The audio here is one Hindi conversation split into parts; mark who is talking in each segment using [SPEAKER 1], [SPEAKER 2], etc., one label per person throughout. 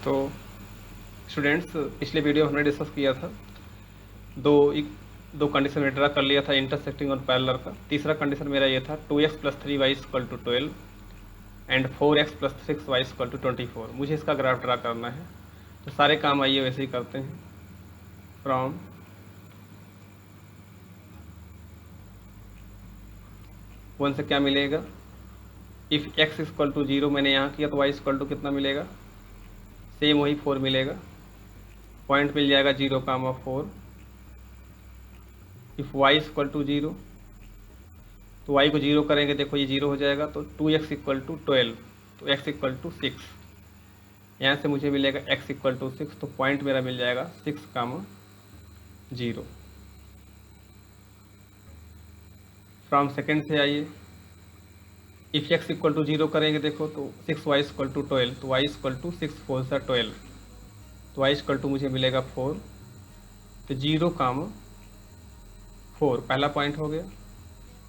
[SPEAKER 1] तो स्टूडेंट्स, पिछले वीडियो में हमने डिस्कस किया था दो कंडीशन में ड्रा कर लिया था, इंटरसेक्टिंग और पैरेलल का। तीसरा कंडीशन मेरा ये था 2x + 3y = 12 and 4x + 6y = 24। मुझे इसका ग्राफ ड्रा करना है, तो सारे काम आइए वैसे ही करते हैं। फ्रॉम वन से क्या मिलेगा, इफ़ x = 0 मैंने यहाँ किया तो y = कितना मिलेगा, सेम वही 4 मिलेगा। पॉइंट मिल जाएगा 0,4। इफ़ y = 0 तो y को 0 करेंगे, देखो ये 0 हो जाएगा, तो 2x = 12, तो x = 6। यहाँ से मुझे मिलेगा x = 6, तो पॉइंट मेरा मिल जाएगा 6,0। फ्रॉम सेकेंड से आइए, इफ़ x = 0 करेंगे, देखो तो 6y = 12, तो y = 6 4 सा 12, तो y = मुझे मिलेगा 4, तो 0,4 पहला पॉइंट हो गया।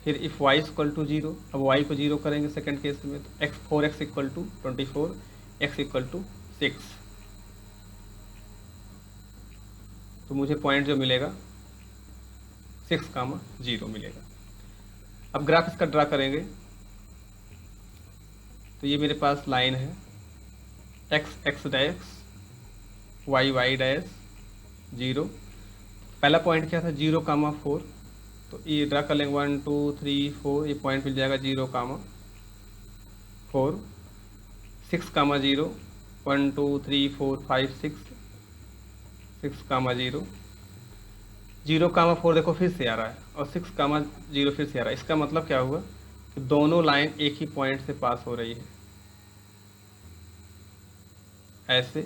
[SPEAKER 1] फिर इफ़ y = 0, अब y को 0 करेंगे सेकंड केस में, तो 4x = 24, x = 6, तो मुझे पॉइंट जो मिलेगा 6,0 मिलेगा। अब ग्राफ इसका ड्रा करेंगे, तो ये मेरे पास लाइन है x डैश y डैश 0। पहला पॉइंट क्या था, 0,4, तो ये ड्रा कर लेंगे 1 2 3 4, ये पॉइंट मिल जाएगा 0,4। 6,0 1 2 3 4 5 6 6,0 0,4 देखो फिर से आ रहा है, और 6,0 फिर से आ रहा है। इसका मतलब क्या हुआ कि दोनों लाइन एक ही पॉइंट से पास हो रही है, ऐसे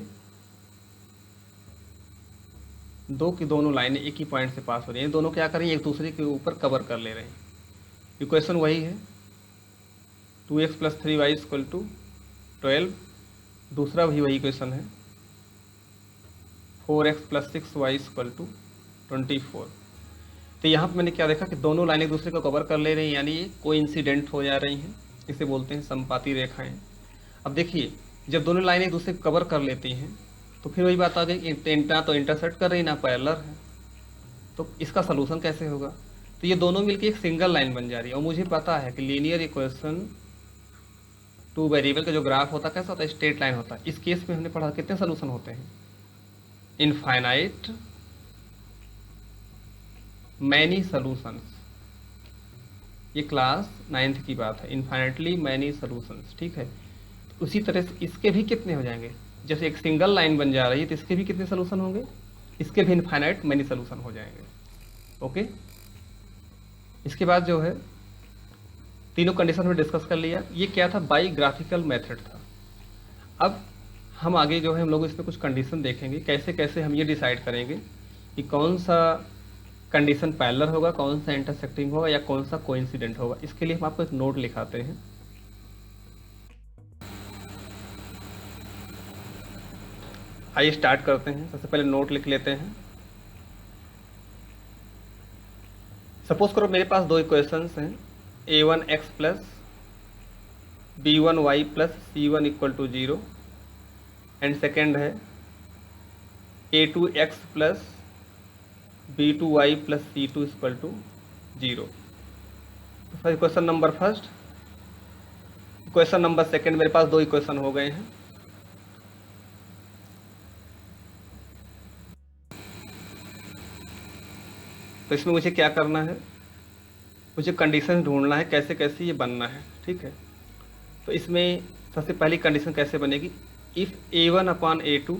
[SPEAKER 1] दोनों लाइनें एक ही पॉइंट से पास हो रही हैं। दोनों क्या कर रही हैं, एक दूसरे के ऊपर कवर कर ले रहे हैं। इक्वेशन वही है, 2x + 3y = 12। दूसरा भी वही इक्वेशन है, 4x + 6y = 24। तो यहाँ पर मैंने क्या देखा कि दोनों लाइनें एक दूसरे को कवर कर ले रही हैं, यानी ये कोइंसिडेंट हो जा रही हैं। इसे बोलते हैं समपाती रेखाएं। अब देखिए, जब दोनों लाइनें एक दूसरे को कवर कर लेती हैं, तो फिर वही बात आ गई, ना तो इंटरसेक्ट कर रही ना पैरेलल है, तो इसका सलूशन कैसे होगा। तो ये दोनों मिलकर एक सिंगल लाइन बन जा रही है। और मुझे पता है कि लीनियर इक्वेशन 2 वेरिएबल का जो ग्राफ होता है कैसा होता है, स्ट्रेट लाइन होता है। इस केस में हमने पढ़ा कितने सोल्यूशन होते हैं, इनफाइनाइट मैनी सोल्यूशंस। ये क्लास 9th की बात है, इनफाइनाइटली मैनी सोल्यूशंस, ठीक है। तो उसी तरह से इसके भी कितने हो जाएंगे, जैसे एक सिंगल लाइन बन जा रही है तो इसके भी कितने सोल्यूशन होंगे, इसके भी इनफाइनाइट मैनी सोल्यूशन हो जाएंगे। ओके, इसके बाद जो है तीनों कंडीशन में डिस्कस कर लिया। ये क्या था, बाई ग्राफिकल मेथड था। अब हम आगे जो है हम लोग इसमें कुछ कंडीशन देखेंगे, कैसे कैसे हम ये डिसाइड करेंगे कि कौन सा कंडीशन पैरेलल होगा, कौन सा इंटरसेक्टिंग होगा, या कौन सा कोइंसिडेंट होगा। इसके लिए हम आपको एक नोट लिखाते हैं। आइए स्टार्ट करते हैं। सबसे पहले नोट लिख लेते हैं। सपोज करो मेरे पास दो इक्वेशंस हैं, a1x + b1y + c1 = 0 and second है a2x + b2y + c2 = 0। तो equation number first, equation number second, मेरे पास दो इक्वेशन हो गए हैं। तो इसमें मुझे क्या करना है, मुझे कंडीशन ढूंढना है कैसे कैसे ये बनना है, ठीक है। तो इसमें सबसे पहली कंडीशन कैसे बनेगी, if a1/a2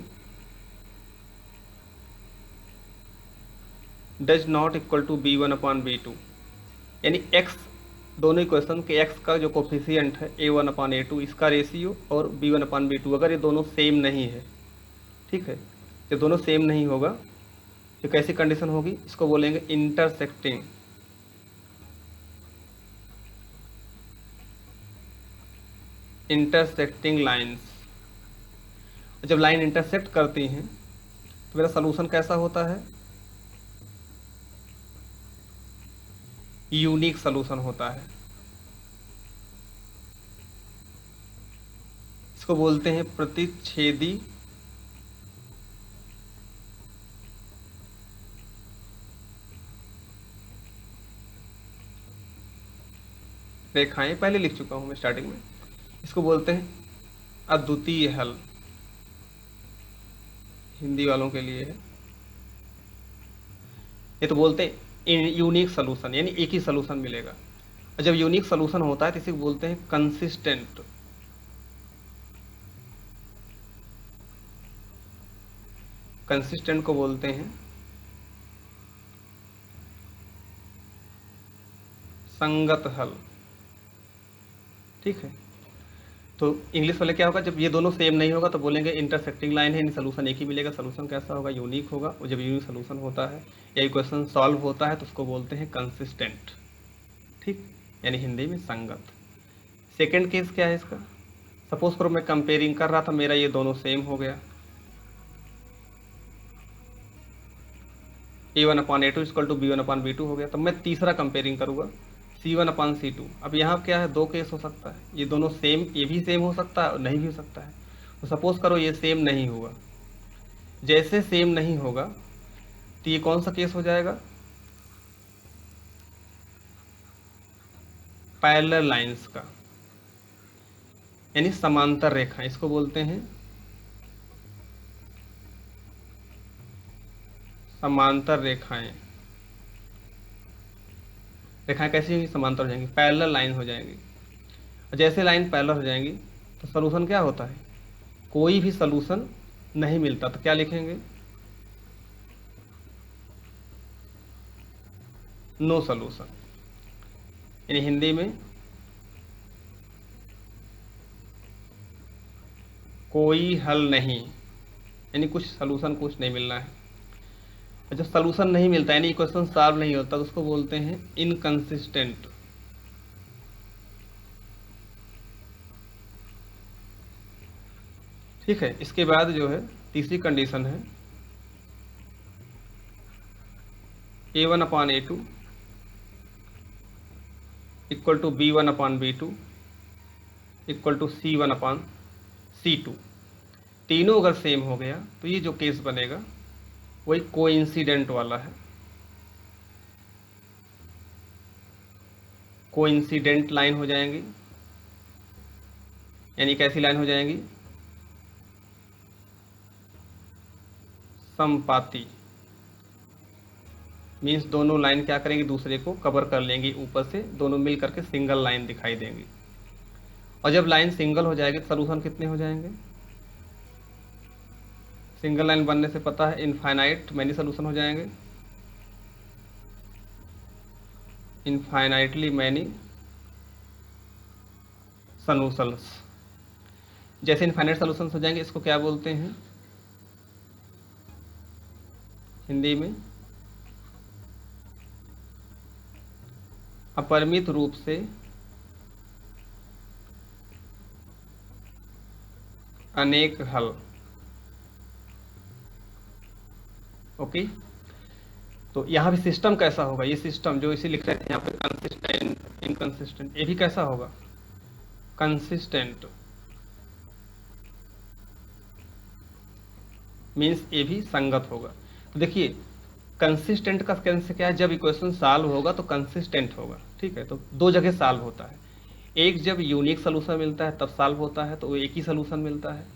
[SPEAKER 1] does not equal to b1/b2, यानी x, दोनों इक्वेशन के x का जो कोफिशिएंट है a1/a2, इसका रेशियो और b1/b2 अगर ये दोनों सेम नहीं है, ठीक है, ये दोनों सेम नहीं होगा, तो कैसी कंडीशन होगी, इसको बोलेंगे इंटरसेक्टिंग। Intersecting lines. जब लाइन इंटरसेक्ट करती हैं तो मेरा सलूशन कैसा होता है, यूनिक सलूशन होता है। इसको बोलते हैं प्रतिच्छेदी रेखाएं पहले लिख चुका हूं मैं स्टार्टिंग में। इसको बोलते हैं अद्वितीय हल, हिंदी वालों के लिए है। ये तो बोलते हैं यूनिक सोल्यूशन, यानी एक ही सोल्यूशन मिलेगा। और जब यूनिक सोल्यूशन होता है तो इसे बोलते हैं कंसिस्टेंट। कंसिस्टेंट को बोलते हैं संगत हल। ठीक है, तो इंग्लिश वाले क्या होगा, जब ये दोनों सेम नहीं होगा तो बोलेंगे इंटरसेक्टिंग लाइन है, यानी सोल्यूशन एक ही मिलेगा। सोल्यूशन कैसा होगा, यूनिक होगा। और जब यूनिक सोल्यूशन होता है या इक्वेशन सॉल्व होता है तो उसको बोलते हैं कंसिस्टेंट। ठीक, यानी हिंदी में संगत। सेकेंड केस क्या है इसका, सपोज करो मैं कंपेयरिंग कर रहा था, मेरा ये दोनों सेम हो गया, A1/A2 इक्वल टू B1/B2 हो गया। तब मैं तीसरा कंपेयरिंग करूंगा C1/C2। अब यहाँ क्या है, दो केस हो सकता है, ये दोनों सेम, ये भी सेम हो सकता है और नहीं भी हो सकता है। तो सपोज करो ये सेम नहीं हुआ, जैसे सेम नहीं होगा तो ये कौन सा केस हो जाएगा, पैरेलल लाइंस का, यानी समांतर रेखा। इसको बोलते हैं समांतर रेखाएं। रेखाएं कैसी होंगी, समांतर हो जाएंगी, पैरेलल लाइन हो जाएंगी। और जैसे लाइन पैरेलल हो जाएंगी तो सॉल्यूशन क्या होता है, कोई भी सॉल्यूशन नहीं मिलता, तो क्या लिखेंगे, नो सॉल्यूशन। यानी हिंदी में कोई हल नहीं, यानी कुछ सॉल्यूशन कुछ नहीं मिलना है। और जब सॉल्यूशन नहीं मिलता यानी इक्वेशन सॉल्व नहीं होता तो उसको बोलते हैं इनकंसिस्टेंट। ठीक है, इसके बाद जो है तीसरी कंडीशन है A1/A2 equal to B1/B2 equal to C1/C2। तीनों अगर सेम हो गया तो ये जो केस बनेगा वही कोइंसिडेंट वाला है। कोइंसिडेंट लाइन हो जाएंगी, यानी कैसी लाइन हो जाएंगी, समपाती। मीन्स दोनों लाइन क्या करेंगी, दूसरे को कवर कर लेंगी, ऊपर से दोनों मिल करके सिंगल लाइन दिखाई देंगी। और जब लाइन सिंगल हो जाएगी तो सोल्यूशन कितने हो जाएंगे, सिंगल लाइन बनने से पता है इनफाइनाइट मैनी सोल्यूशन हो जाएंगे, इनफाइनाइटली मैनी सोल्यूशंस। जैसे इनफाइनाइट सोल्यूशंस हो जाएंगे, इसको क्या बोलते हैं हिंदी में, अपरिमित रूप से अनेक हल। ओके, तो यहाँ भी सिस्टम कैसा होगा, ये सिस्टम जो इसे लिख रहे थे यहाँ पे कंसिस्टेंट इनकंसिस्टेंट, ये भी कैसा होगा, कंसिस्टेंट। मीन्स ये भी संगत होगा। तो देखिए कंसिस्टेंट का सेंस क्या है, जब इक्वेशन सॉल्व होगा तो कंसिस्टेंट होगा। ठीक है, तो दो जगह सॉल्व होता है, एक जब यूनिक सोल्यूशन मिलता है तब सॉल्व होता है तो वो एक ही सोल्यूशन मिलता है,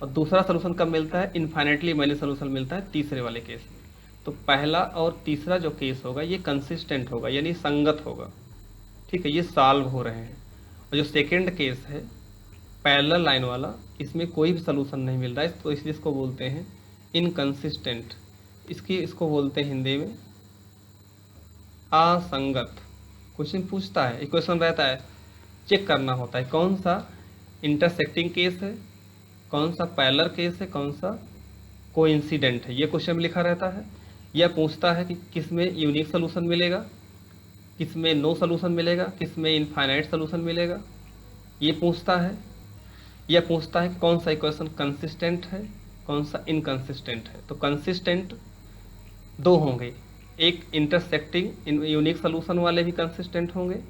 [SPEAKER 1] और दूसरा सोल्यूशन कब मिलता है, इनफाइनेटली मैनी सोल्यूशन मिलता है तीसरे वाले केस में। तो पहला और तीसरा जो केस होगा ये कंसिस्टेंट होगा, यानी संगत होगा। ठीक है, ये सॉल्व हो रहे हैं। और जो सेकेंड केस है पैरेलल लाइन वाला, इसमें कोई भी सोल्यूशन नहीं मिल रहा है, तो इसलिए इसको बोलते हैं इनकंसिस्टेंट। इसको बोलते हैं हिंदी में असंगत। क्वेश्चन पूछता है, इक्वेशन रहता है, चेक करना होता है कौन सा इंटरसेक्टिंग केस है, कौन सा पैरेलल केस है, कौन सा कोइंसिडेंट है, ये क्वेश्चन में लिखा रहता है। यह पूछता है कि किस में यूनिक सोल्यूशन मिलेगा, किस में नो सोल्यूशन मिलेगा, किस में इनफाइनाइट सोल्यूशन मिलेगा, ये पूछता है। यह पूछता है कि कौन सा इक्वेशन कंसिस्टेंट है, कौन सा इनकंसिस्टेंट है। तो कंसिस्टेंट दो होंगे, एक इंटरसेक्टिंग यूनिक सोल्यूशन वाले भी कंसिस्टेंट होंगे,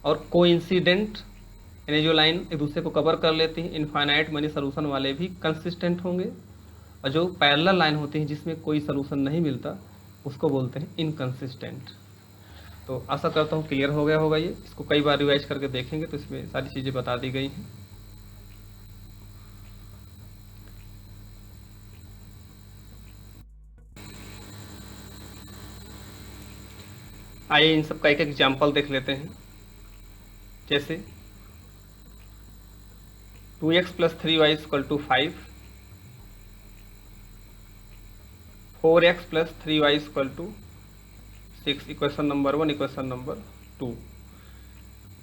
[SPEAKER 1] और कोइंसिडेंट यानी जो लाइन एक दूसरे को कवर कर लेती हैं इनफाइनाइट मनी सोल्यूशन वाले भी कंसिस्टेंट होंगे, और जो पैरेलल लाइन होती है जिसमें कोई सोल्यूशन नहीं मिलता उसको बोलते हैं इनकंसिस्टेंट। तो आशा करता हूँ क्लियर हो गया होगा। ये इसको कई बार रिवाइज करके देखेंगे तो इसमें सारी चीज़ें बता दी गई हैं। आइए इन सब का एक एग्जाम्पल देख लेते हैं। जैसे 2x plus 3y equal to 5, 4x plus 3y equal to 6, equation number 1, equation number 2।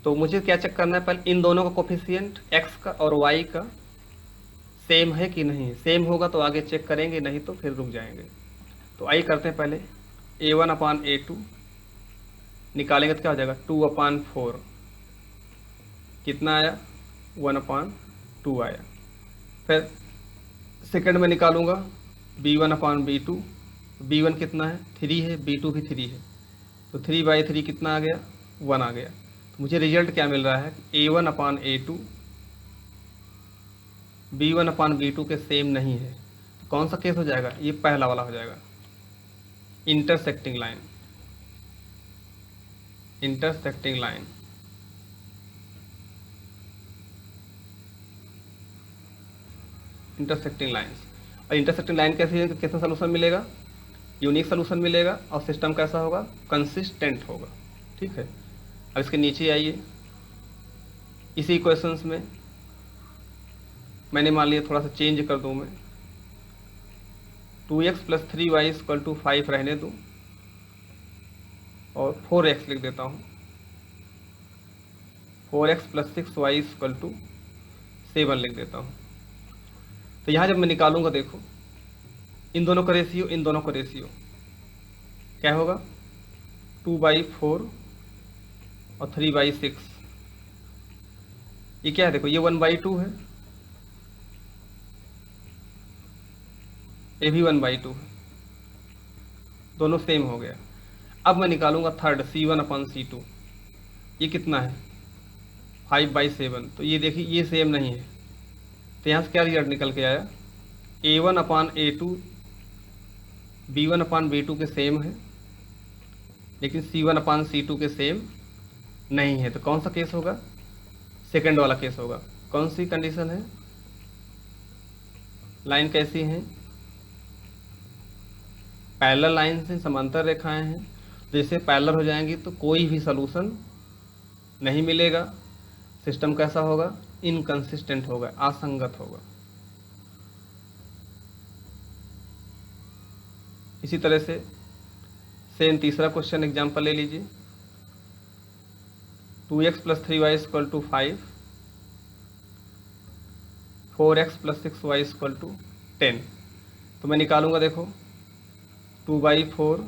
[SPEAKER 1] तो मुझे क्या चेक करना है, पहले इन दोनों का कोफिशिएंट x का और y का सेम है कि नहीं। सेम होगा तो आगे चेक करेंगे, नहीं तो फिर रुक जाएंगे। तो आइए करते हैं पहले a1 अपान a2 निकालेंगे तो क्या हो जाएगा 2 अपान 4, कितना आया 1 अपान 2 आया। फिर सेकंड में निकालूंगा b1 अपान b2, b1 कितना है 3 है, b2 भी 3 है, तो 3/3 कितना आ गया 1 आ गया। तो मुझे रिजल्ट क्या मिल रहा है a1 अपान a2 b1 अपान b2 के सेम नहीं है। तो कौन सा केस हो जाएगा, ये पहला वाला हो जाएगा, intersecting line. Intersecting line intersecting lines. और इंटरसेक्टिंग लाइन कैसी है, कैसा सोल्यूशन मिलेगा, यूनिक सोल्यूशन मिलेगा, और सिस्टम कैसा होगा, कंसिस्टेंट होगा। ठीक है, अब इसके नीचे आइए, इसी क्वेश्चंस में मैंने मान लिया थोड़ा सा चेंज कर दूं मैं, 2x plus 3y equal to 5 रहने दूं और 4x लिख देता हूं, 4x plus 6y equal to 7 लिख देता हूं। तो यहाँ जब मैं निकालूंगा देखो इन दोनों का रेशियो, इन दोनों का रेशियो क्या होगा 2/4 और 3/6। ये क्या है देखो, ये 1/2 है, ये भी 1/2 है, दोनों सेम हो गया। अब मैं निकालूंगा थर्ड c1 अपान c2, ये कितना है 5/7। तो ये देखिए ये सेम नहीं है, तो यहाँ से क्या रिजल्ट निकल के आया a1 अपान a2 b1 अपान b2 के सेम है, लेकिन c1 अपान c2 के सेम नहीं है। तो कौन सा केस होगा, सेकंड वाला केस होगा। कौन सी कंडीशन है, लाइन कैसी है, पैरेलल लाइन से समांतर रेखाएं हैं, जैसे पैरेलल हो जाएंगी तो कोई भी सलूशन नहीं मिलेगा, सिस्टम कैसा होगा, इनकंसिस्टेंट होगा, असंगत होगा। इसी तरह से सेम तीसरा क्वेश्चन एग्जांपल ले लीजिए, 2x plus 3y equal to 5, 4x plus 6y equal to 10। तो मैं निकालूंगा देखो 2/4,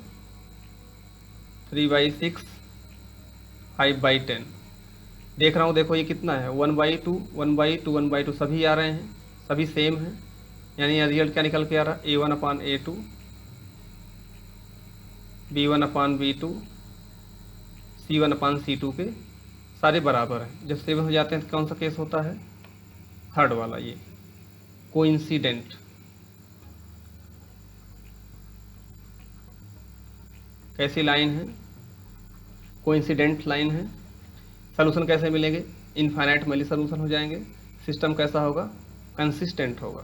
[SPEAKER 1] 3/6, 5/10। देख रहा हूँ देखो ये कितना है 1/2, 1/2, 1/2 सभी आ रहे हैं, सभी सेम हैं, यानी यहाँ रिजल्ट क्या निकल के आ रहा है a1 अपान a2, b1 अपान b2, c1 अपान c2 के सारे बराबर हैं। जब सेवन हो जाते हैं तो कौन सा केस होता है, थर्ड वाला, ये कोइंसिडेंट। कैसी लाइन है, कोइंसिडेंट लाइन है। सलूशन कैसे मिलेंगे, इनफाइनाइटली सलूशन हो जाएंगे, सिस्टम कैसा होगा, कंसिस्टेंट होगा।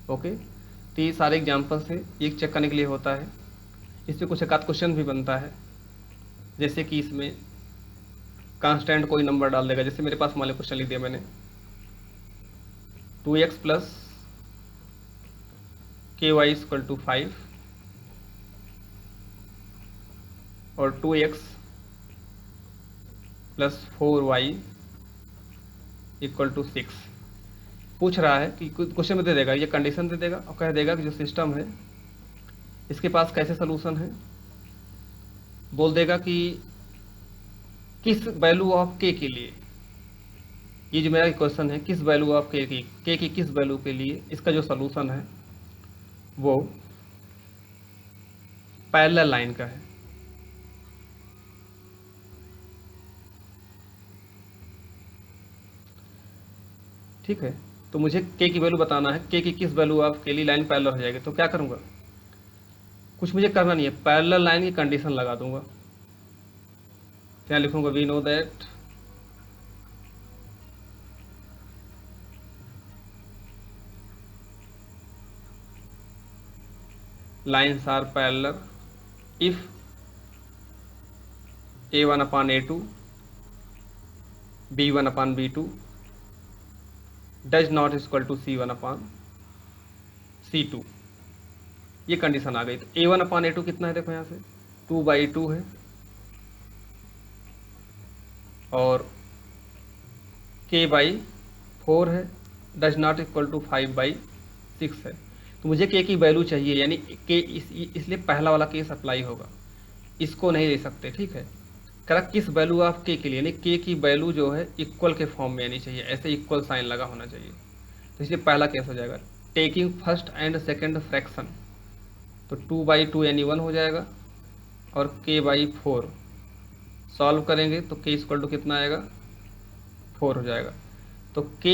[SPEAKER 1] ओके, तो ये सारे एग्जाम्पल से एक चेक करने के लिए होता है। इसमें कुछ एक आध क्वेश्चन भी बनता है, जैसे कि इसमें कांस्टेंट कोई नंबर डाल देगा। जैसे मेरे पास मान लो क्वेश्चन लिख दिया मैंने 2x plus ky equal to 5 और 2x plus 4y equal to 6 पूछ रहा है कि क्वेश्चन में दे देगा, ये कंडीशन दे देगा और कह देगा कि जो सिस्टम है इसके पास कैसे सोल्यूशन है। बोल देगा कि किस वैल्यू ऑफ k के लिए, ये जो मेरा क्वेश्चन है किस वैल्यू ऑफ k की किस वैल्यू के लिए इसका जो सोल्यूशन है वो पैरेलल लाइन का है। ठीक है, तो मुझे k की वैल्यू बताना है, k की किस वैल्यू ऑफ के लिए लाइन पैरेलल हो जाएगी। तो क्या करूंगा, कुछ मुझे करना नहीं है, पैरेलल लाइन की कंडीशन लगा दूंगा। क्या लिखूंगा, we know that lines are parallel if a1 upon a2 b1 upon b2 does not is equal to c1 upon c2। ये कंडीशन आ गई। तो a1 अपॉन a2 कितना है, देखो यहाँ से 2/2 है, और k/4 है, डज नॉट इक्वल टू 5/6 है। तो मुझे k की वैल्यू चाहिए, यानी k इसलिए पहला वाला केस अप्लाई होगा, इसको नहीं ले सकते, ठीक है। करेक्ट किस वैल्यू ऑफ k के लिए, यानी k की वैल्यू जो है इक्वल के फॉर्म में आनी चाहिए, ऐसे इक्वल साइन लगा होना चाहिए। तो इसलिए पहला केस हो जाएगा taking first and second fraction, तो 2/2 यानी 1 हो जाएगा, और k/4 सॉल्व करेंगे तो k इक्वल टू कितना आएगा, 4 हो जाएगा। तो k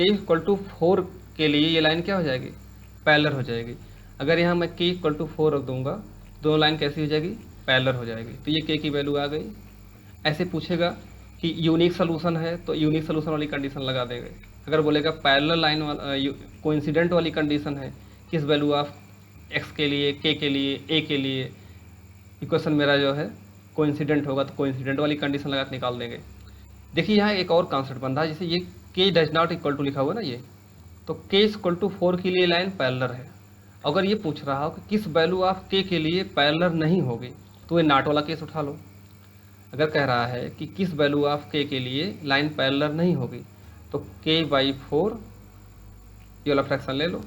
[SPEAKER 1] इक्वल टू 4 के लिए ये लाइन क्या हो जाएगी, पैरेलल हो जाएगी। अगर यहाँ मैं k इक्वल टू 4 रख दूंगा, दोनों लाइन कैसी हो जाएगी, पैरेलल हो जाएगी। तो ये k की वैल्यू आ गई। ऐसे पूछेगा कि यूनिक सोल्यूशन है, तो यूनिक सोल्यूशन वाली कंडीशन लगा देंगे। अगर बोलेगा पैरेलल लाइन वाला कोइंसिडेंट वाली कंडीशन है, किस वैल्यू ऑफ x के लिए, k के लिए, a के लिए इक्वेशन मेरा जो है कोइंसिडेंट होगा, तो कोइंसिडेंट वाली कंडीशन लगा के निकाल देंगे। देखिए यहाँ एक और कॉन्सेप्ट बन रहा है, जैसे ये k does not equal to लिखा हुआ ना, ये तो k इक्वल टू 4 के लिए लाइन पैरेलल है। अगर ये पूछ रहा हो कि किस वैल्यू ऑफ k के लिए पैरेलल नहीं होगी, तो ये नॉट वाला केस उठा लो। अगर कह रहा है कि किस वैल्यू ऑफ k के लिए लाइन पैरेलल नहीं होगी, तो k/4 ये वाला फ्रैक्शन ले लो,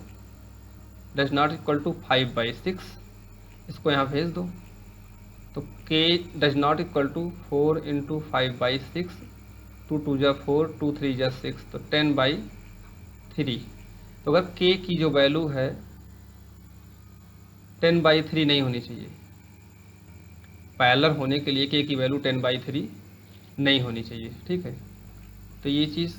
[SPEAKER 1] डज नॉट इक्वल टू 5/6, इसको यहाँ भेज दो। तो k does not equal to 4 into 5/6, 2 2 जा 4, 2 3 जा 6, तो 10/3। तो अगर k की जो वैल्यू है 10/3 नहीं होनी चाहिए, पैरेलल होने के लिए k की वैल्यू 10/3 नहीं होनी चाहिए, ठीक है। तो ये चीज़,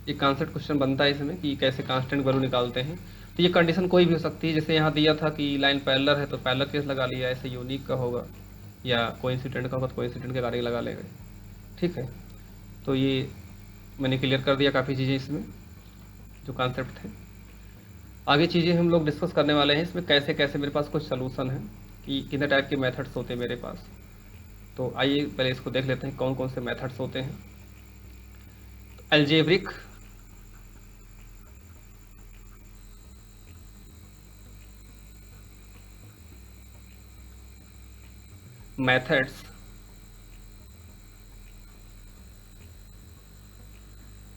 [SPEAKER 1] ये कॉन्सेप्ट क्वेश्चन बनता है इसमें कि कैसे कांस्टेंट वैल्यू निकालते हैं। तो ये कंडीशन कोई भी हो सकती है, जैसे यहाँ दिया था कि लाइन पैरेलल है तो पैरेलल केस लगा लिया, ऐसे यूनिक का होगा या कोइंसिडेंट का होगा तो कोइंसिडेंट के कार्य लगा लेंगे, ठीक है। तो ये मैंने क्लियर कर दिया काफ़ी चीज़ें इसमें जो कॉन्सेप्ट थे। आगे चीज़ें हम लोग डिस्कस करने वाले हैं इसमें, कैसे कैसे मेरे पास कुछ सोल्यूशन है, कि कितने टाइप के मेथड्स होते हैं मेरे पास। तो आइए पहले इसको देख लेते हैं कौन कौन से मेथड्स होते हैं। Algebraic, methods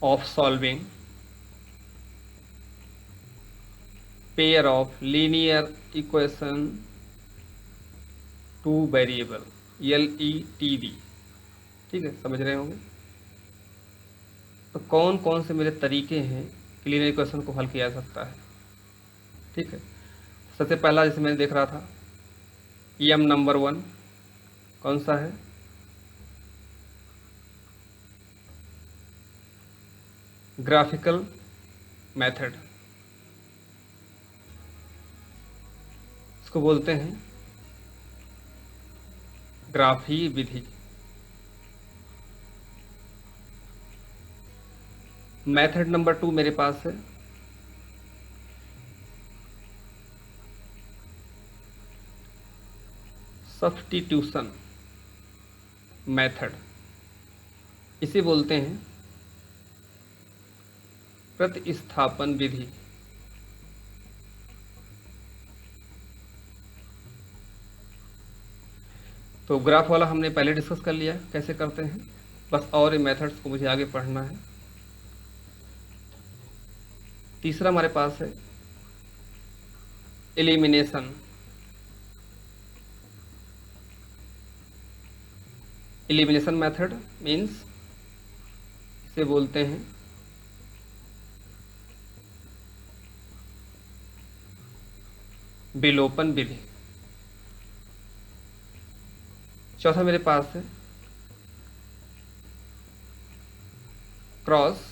[SPEAKER 1] of solving pair of linear equation to variable, LETV, ठीक है, समझ रहे होंगे। तो कौन कौन से मेरे तरीके हैं कि लीनियर इक्वेशन को हल किया जा सकता है, ठीक है। सबसे पहला जैसे मैंने देख रहा था, एम नंबर 1 कौन सा है, ग्राफिकल मेथड, इसको बोलते हैं ग्राफी विधि। मेथड नंबर 2 मेरे पास है सब्स्टिट्यूशन मेथड, इसे बोलते हैं प्रतिस्थापन विधि। तो ग्राफ वाला हमने पहले डिस्कस कर लिया कैसे करते हैं, बस और ये मेथड्स को मुझे आगे पढ़ना है। तीसरा हमारे पास है एलिमिनेशन। एलिमिनेशन मेथड मीन्स इसे बोलते हैं विलोपन विधि। चौथा मेरे पास है क्रॉस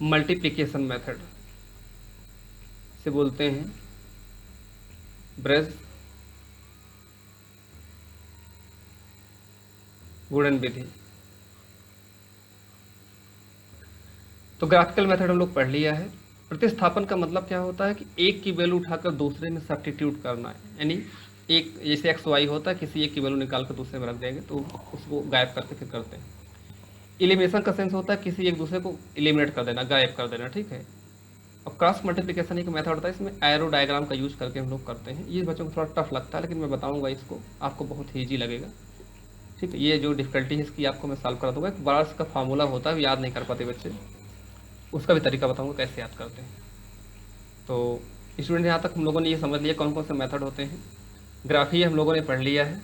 [SPEAKER 1] मल्टीप्लिकेशन मेथड, इसे बोलते हैं ब्रेज गुणन विधि। तो ग्राफिकल मेथड हम लोग पढ़ लिया है। प्रतिस्थापन का मतलब क्या होता है कि एक की वैल्यू उठाकर दूसरे में सब्स्टिट्यूट करना है, यानी एक जैसे एक्स वाई होता है, किसी एक की वैल्यू निकाल कर दूसरे में रख देंगे तो उसको गायब करके फिर करते हैं। एलिमिनेशन का सेंस होता है किसी एक दूसरे को एलिमिनेट कर देना, गायब कर देना, ठीक है। अब क्रॉस मल्टीप्लिकेशन एक मेथड होता है, इसमें एरो डायग्राम का यूज करके हम लोग करते हैं। ये बच्चों को थोड़ा टफ लगता है, लेकिन मैं बताऊंगा इसको, आपको बहुत ईजी लगेगा, ठीक है। ये जो डिफिकल्टी है इसकी आपको मैं सॉल्व करा दूंगा। एक बड़ा इसका फार्मूला होता है, याद नहीं कर पाते बच्चे, उसका भी तरीका बताऊंगा कैसे याद करते हैं। तो स्टूडेंट, यहाँ तक हम लोगों ने ये समझ लिया कौन कौन से मेथड होते हैं। ग्राफी हम लोगों ने पढ़ लिया है,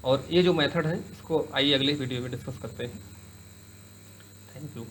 [SPEAKER 1] और ये जो मेथड है इसको आइए अगले वीडियो में डिस्कस करते हैं। Thank you.